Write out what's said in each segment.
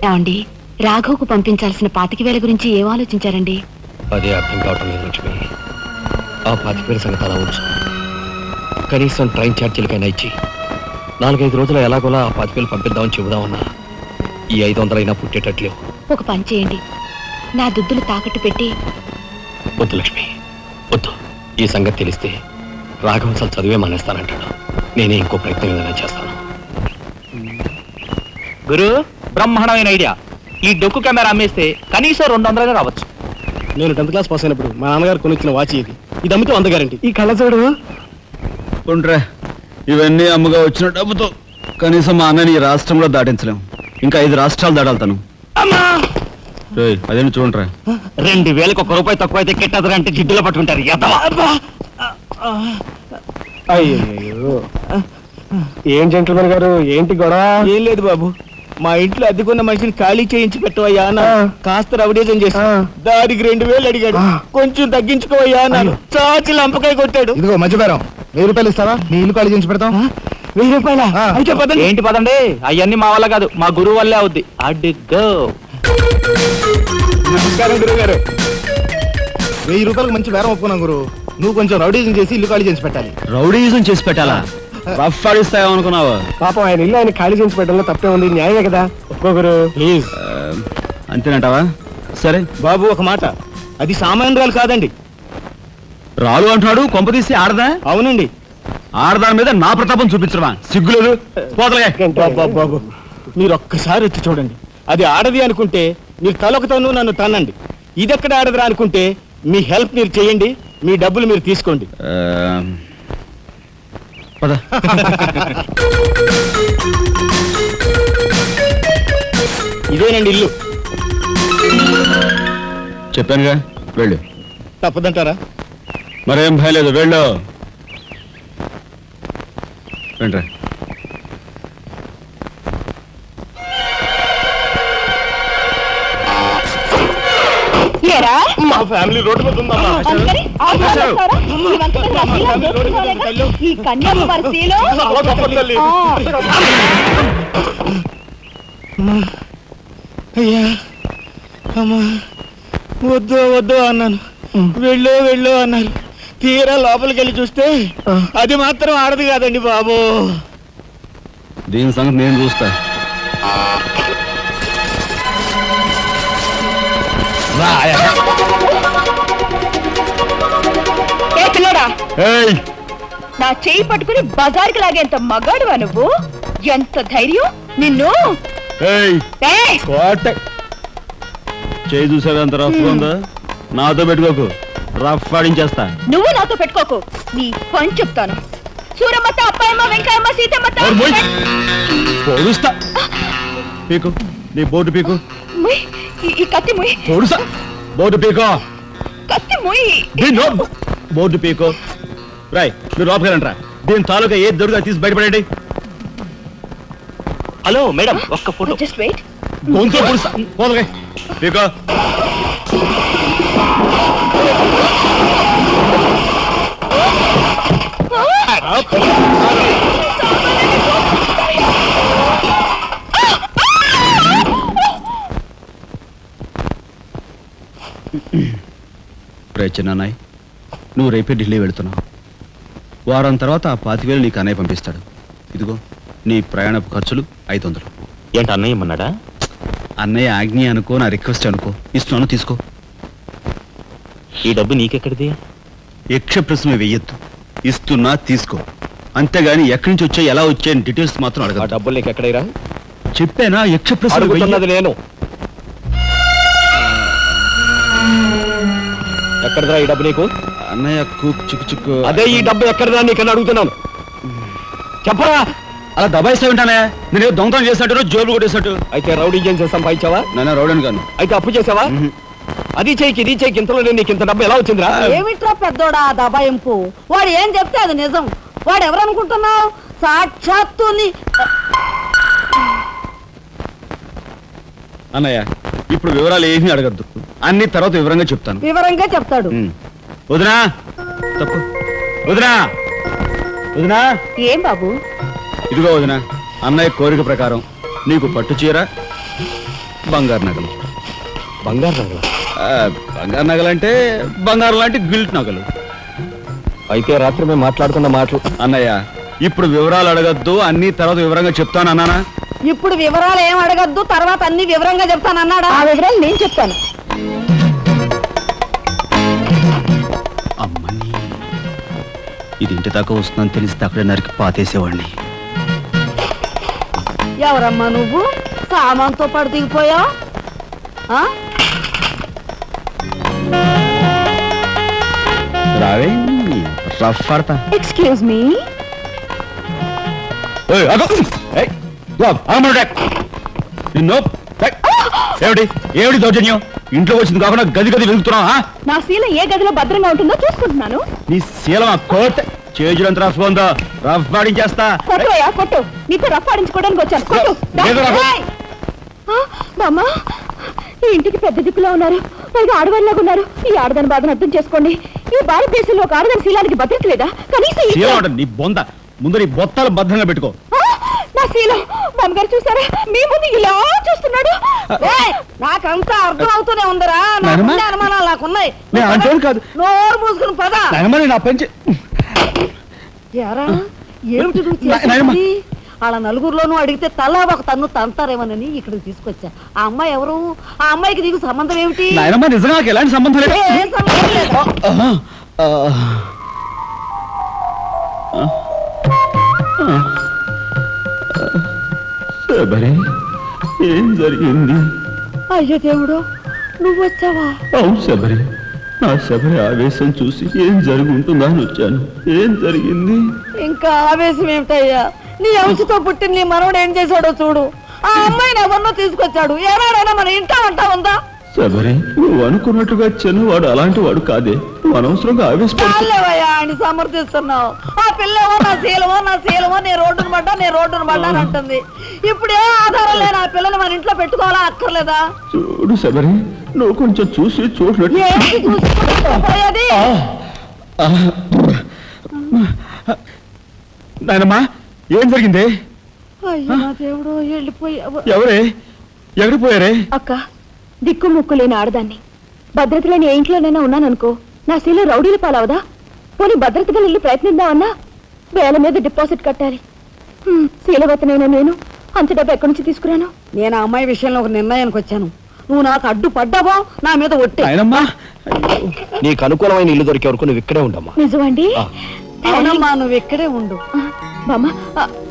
ఏమండి, రాఘవ్కు పంపించాల్సిన 25,000 గురించి ఏం ఆలోచించారండి? అదే అర్థం కావటం లేదు లక్ష్మి. ఆ 25,000 సంగతి అలా ఉంచు. కనీసం ట్రైన్ ఛార్జీలకైనా ఇచ్చి 4-5 రోజులు ఎలాగోలా ఆ 25,000 పంపిద్దామని చెబుదామన్నా ఈ 500 అయినా పుట్టేటట్లేవు. ఒక పని చేయండి, నా దుద్దులు తాకట్టు పెట్టి. వద్దు లక్ష్మి, వద్దు. ఈ సంగతి తెలిస్తే రాఘవ అసలు చదివే మానేస్తానంటాడు. నేనే ఇంకో ప్రయత్నం ఏదైనా చేస్తాను. గురు, బ్రహ్మాండమైన ఐడియా. ఈ డొక్కు కెమెరా అమ్మేస్తే కనీసం 200 రావచ్చు. నేను 10th క్లాస్ పాస్ అయినప్పుడు మా నాన్నగారు కొనిచ్చిన వాచ్ ఇది అమ్మితే 100 గ్యారెంటీ. ఈ కళ్ళజోడు ఉండ్రా, ఇవన్నీ అమ్మగా వచ్చిన డబ్బుతో కనీసం మా అన్నని ఈ రాష్ట్రంలో దాటించలేం. ఇంకా 5 రాష్ట్రాలు దాడాలి తను. అదేంటి చూడరా, 2,000కి 1 రూపాయి తక్కువ అయితే కెట్టదురంటే జిడ్డులో పట్టుకుంటారు. అయ్యో, ఏం జెంట్లమన్ గారు, ఏంటి గొడవ? ఏం లేదు బాబు, మా ఇంట్లో అద్దెకున్న మనిషిని ఖాళీ చేయించి పెట్టవయ్యా అన్న. కాస్త రవిడేజం చేసి దానికి 2,000 అడిగాడు. కొంచెం తగ్గించుకోవయ్యా అన్నాను. చాచి లంపకాయ కొట్టాడు. ఇదిగో మధ్యపేరం, 1000 రూపాయలు ఇస్తావా? నీ ఇల్లు ఖాళీ చేయించి పెడతాం. 1000 రూపాయల? అయితే పదండి. ఏంటి పదండి, అవన్నీ మా వల్ల కాదు, మా గురువు వల్లే అవుద్ది. అడ్డుగో. నమస్కారం గురువు గారు. 1000 రూపాయలకు మంచి బేరం ఒప్పుకున్నాం గురు. నువ్వు కొంచెం రౌడీజం చేసి ఇల్లు ఖాళీ చేసి పెట్టాలి. రౌడీజం చేసి పెట్టాలా? రఫ్ ఆడిస్తాయో అనుకున్నావా? పాపం ఆయన ఇల్లు ఆయన ఖాళీ చేసి పెట్టడంలో తప్పే ఉంది. న్యాయమే కదా. ఒక్కొక్కరు ప్లీజ్. అంతేనంటావా? సరే బాబు, ఒక మాట, అది సామాన్యురాలు కాదండి. రాలు అంటున్నాడు. కొంపదీసి ఆడదా? అవునండి. ఆడదాని మీద నా ప్రతాపం చూపించడమా? సిగ్గులేదు. బాబు, మీరు ఒక్కసారి వచ్చి చూడండి. అది ఆడది అనుకుంటే మీరు తలొకతోనూ నన్ను తన్నండి. ఇదెక్కడ ఆడదురా అనుకుంటే మీ హెల్ప్ మీరు చేయండి, మీ డబ్బులు మీరు తీసుకోండి. పద. ఇదేనండి ఇల్లు. చెప్పానుగా, వెళ్ళు. తప్పదంటారా? మరేం భయం లేదు, వెళ్ళు. వెంట్రా. మా ఫ్యామిలీ రోడ్డు మీద ఉందమ్మా. ఈ కన్యాకుమారి స్త్రీలో అయ్యా, అమ్మా, వద్దు అన్నాను. వెళ్ళు అన్నారు. తీరా లోపలికి వెళ్ళి చూస్తే అది మాత్రం ఆడదు కాదండి బాబు. దీని సంగతి నేను చూస్తా. నా చెయ్యి పట్టుకుని బజార్కి లాగేంత మగాడువా నువ్వు? ఎంత ధైర్యం నిన్ను! చేయి చూసావా ఎంత రఫ్ ఉందా? నాతో పెట్టుకోకు, రఫ్ ఆడించేస్తా. నువ్వు నాతో పెట్టుకోకు, నీ పని చెప్తాను. సూరమ్మత, అప్పాయమ్మ, వెంకాయమ్మ, సీతమ్మత. పొడుస్తా. పీకు, నీ బోటు పీకు. ఈ కత్తి ముయ్. పొడుస్తా. బోటు పీకో. కత్తి ముయ్. బోర్డు పీకో. రాయ్, మీరు లోపలిరా. దీని తాలూకా ఏది దొరుకుతా తీసి బయటపడండి. హలో మేడం, ఒక్క ఫోటో. Just wait. గొంతు పుడుస్తా. పోదలే పీకో. చిన్నాయ్, నువ్వు రేపే ఢిల్లీ వెళుతున్నావు. వారం తర్వాత ఆ 25,000 నీకు అన్నయ్య పంపిస్తాడు. ఇదిగో నీ ప్రయాణపు ఖర్చులు 500. ఏంటి అన్నయ్య ఏమన్నాడా? అన్నయ్య ఆజ్ఞ అనుకో, నా రిక్వెస్ట్ అనుకో. ఇస్తున్నాను, తీసుకో. ఈ డబ్బు నీకెక్కడిది? యక్ష ప్రశ్న వెయ్యొద్దు. ఇస్తున్నా, తీసుకో. అంతేగాని ఎక్కడి నుంచి వచ్చాయి, ఎలా వచ్చాయని డీటెయిల్స్ మాత్రం అడగ. డబ్బులు నీకు ఎక్కడైరా? చెప్పానా? యక్ష ప్రశ్న నేను. ఎక్కడదా ఈ డబ్బు నీకు? అన్నయ్య చిక్కు చిక్కు. అదే ఈ డబ్బు ఎక్కడదా నీకన్నా అడుగుతున్నాను. చెప్పరా? అలా దబాయిస్తా ఉంటానే. నేను దొంగతనం చేసినట్టు, జోబులు కొట్టేసినట్టు. అయితే రౌడీ ఏం చేస్తాం? పాయించావా? నాన్న రౌడీని కాను. అయితే అప్పు చేసావా? అది చేయికి ఇది చేయికి ఇంతలో నీకు ఇంత డబ్బు ఎలా వచ్చిందిరా? ఏమిట్రా పెద్దోడా దబాయింపు? వాడు ఏం చెప్తే అది నిజం. వాడు ఎవరనుకుంటున్నావు? సాక్షాత్తు అన్నయ్య, ఇప్పుడు వివరాలు ఏమీ అడగద్దు. అన్ని తర్వాత వివరంగా చెప్తాను. వివరంగా చెప్తాడు. వదినా, తప్పు. వదినా. ఏం బాబు? ఇదిగో వదినా, అన్నయ్య కోరిక ప్రకారం నీకు పట్టు చీర, బంగారు నగలు. బంగారు నగల బంగారు నగలు అంటే బంగారు లాంటి గిల్ట్ నగలు. అయితే రాత్రి మేము మాట్లాడుకున్న మాటలు. అన్నయ్య, ఇప్పుడు వివరాలు అడగద్దు, అన్ని తర్వాత వివరంగా చెప్తాను అన్నానా? ఇప్పుడు వివరాలు ఏం అడగద్దు, తర్వాత అన్ని వివరంగా చెప్తానన్నాడా? ఆ వివరాలు నేను చెప్తాను. అమ్మని, ఇది ఇంటి దాకా వస్తుందని తెలిస్తే అక్కడే నరికి పాతేసేవాడిని. ఎవరమ్మా నువ్వు? సామాన్తో పాటు దిగిపోయా? రావే రఫ్ పడతా. Excuse me. ఏమిటి ఏమిటి దౌర్జన్యం? ఇంట్లో వచ్చింది కాకుండా గది గది వెలుగుతున్నావా? నా శీల ఏ గదిలో భద్రంగా ఉంటుందో చూసుకుంటున్నాను. నీ శీలం కోట్ చేజులంత రఫ్ ఉందో రఫ్ పాడించేస్తా. కొట్టుయా కొట్టు. నీతో రఫ్ ఆడించుకోవడానికి వచ్చాను. కొట్టు. లేదు రఫ్. బామ్మ, ఈ ఇంటికి పెద్ద దిక్కులో ఉన్నారు, పైగా ఆడవాళ్ళలాగా ఉన్నారు. ఈ ఆడదాని బాధను అర్థం చేసుకోండి. ఈ భారతదేశంలో ఒక ఆడదాని శీలానికి భద్రత లేదా? కనీసం శీలం అంటే నీ బొంద. ముందు నీ బొత్తాలు భద్రంగా పెట్టుకో. నా శీలం బామ్మగారు చూసారా? మీ ముందు ఇలా చూస్తున్నాడు. నాకంతా అర్థం అవుతూనే ఉందరా. నాయనమ్మ? నాకున్న అనుమానాలు నాకున్నాయి. నేను అంటోను కాదు. నోరు మూసుకుని పద. నా పెంచి ఎరా, ఏమిటి నువ్వు నాయనమ్మ. చేసేది? వాళ్ళ నలుగురిలోనూ అడిగితే తలా ఒక తన్ను తంతారేమోనని ఇక్కడికి తీసుకొచ్చా. ఆ అమ్మాయి ఎవరు? ఆ అమ్మాయికి నీకు సంబంధం ఏమిటి? నాయనమ్మ, నిజంగా నాకు ఎలాంటి సంబంధం లేదు. ఏం సంబంధం లేదు. శబరి, ఏం జరిగింది? అయ్యో దేవుడు, నువ్వు వచ్చావా? అవును శబరి, నా శబరి ఆవేశం చూసి ఏం జరుగుంటుందా అని వచ్చాను. ఏం జరిగింది? ఇంకా ఆవేశం ఏమిటయ్యా? నీ అంశతో పుట్టిన నీ మనవడు ఏం చేశాడో చూడు. ఆ అమ్మాయిని ఎవరినో తీసుకొచ్చాడు. ఏనాడైనా మన ఇంటా ఉంటా ఉందా? శబరి, నువ్వు అనుకున్నట్టుగా చిన్నవాడు అలాంటి వాడు కాదే. నువ్వు అనవసరంగా ఆవేశపడు. చాలేవయ్యా అని సమర్థిస్తున్నావు. ఆ పిల్లవో నా శీలమో నా శీలమో నేను రోడ్డును పడ్డా అని అంటుంది. ఇప్పుడు ఏ ఆధారం లేని ఆ పిల్లని మన ఇంట్లో పెట్టుకోవాలా అక్కర్లేదా? చూడు శబరి, నువ్వు కొంచెం చూసి చూసినట్టు. ఏంటి చూసుకోపోయేది? నాయనమ్మా, ఏం జరిగింది? అయ్యో నా దేవుడు, వెళ్ళిపోయావు. ఎవరే? ఎక్కడికి పోయారే? అక్క, దిక్కు ముక్కు లేని ఆడదాన్ని. భద్రత లేని ఏ ఇంట్లోనైనా ఉన్నాననుకో, నా శీల రౌడీల పాలవదా? పోనీ భద్రతగా వెళ్ళి ప్రయత్నిద్దామన్నా వేల మీద డిపాజిట్ కట్టాలి. శీలవతనైనా నేను అంత డబ్బు ఎక్కడి నుంచి తీసుకురాను? నేను ఆ అమ్మాయి విషయంలో ఒక నిర్ణయానికి వచ్చాను. నువ్వు నాకు అడ్డు పడ్డావో నా మీద ఒట్టే. నాయనమ్మా, నీకు అనుకూలమైన ఇల్లు దొరికే వరకు నువ్వు ఇక్కడే ఉండమ్మా. నిజమండి? అవునమ్మా, నువ్వు ఇక్కడే ఉండు. బామ్మ,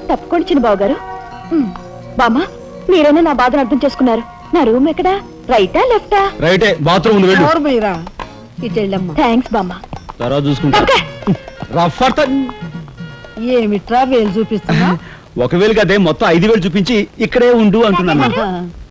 తప్పుకోండి చిన్న బాబు గారు. బామ్మ, మీరైనా నా బాధను అర్థం చేసుకున్నారు. నా రూమ్ ఎక్కడా? రైటా లెఫ్టా? రైటే, బాత్రూమ్ ఉంది, వెళ్ళు. ఎవరు మీరా? ఇటు వెళ్ళమ్మా. థ్యాంక్స్ బామ్మ. తర్వాత చూసుకుంటా. రఫ్ అడతా. ఏమిట్రా వేలు చూపిస్తున్నా? ఒకవేళ అదే మొత్తం 5,000 చూపించి ఇక్కడే ఉండు అంటున్నాను.